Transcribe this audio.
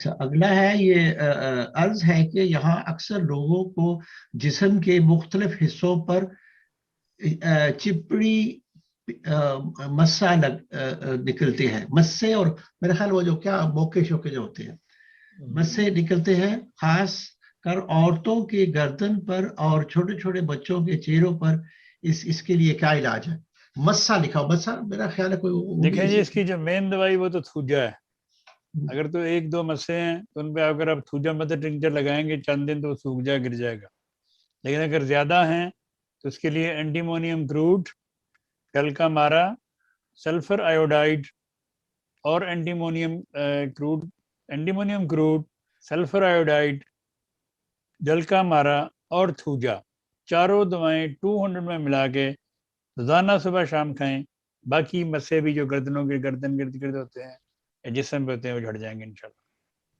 अच्छा, अगला है ये अर्ज है कि यहाँ अक्सर लोगों को जिस्म के मुख्तलिफ हिस्सों पर चिपड़ी मस्सा निकलते हैं, मस्से, और मेरे ख्याल वो जो क्या मोके शोके जो होते हैं, मस्से निकलते हैं, खास कर औरतों के गर्दन पर और छोटे छोटे बच्चों के चेहरों पर। इसके लिए क्या इलाज है? मस्सा लिखा हो, मस्सा मेरा ख्याल है कोई वो भी देखें जी, इसी। इसकी जो मेन दवाई वो तो थूजा है। अगर तो एक दो मस्से हैं तो उन पे अगर आप थूजा मदर टिंचर लगाएंगे चंद दिन तो वो सूख जाए, गिर जाएगा। लेकिन अगर ज़्यादा हैं तो उसके लिए एंटीमोनियम क्रूड, टल्का मारा, सल्फर आयोडाइड और एंटीमोनियम क्रूड, सल्फर आयोडाइड, जलका मारा और थूजा, चारों दवाएं 200 में मिला के रोजाना सुबह शाम खाएं। बाकी मस्से भी जो गर्दनों के गर्दन गिर्द गिर्द होते हैं या जिस्म पे होते हैं वो झड़ जाएंगे इंशाल्लाह।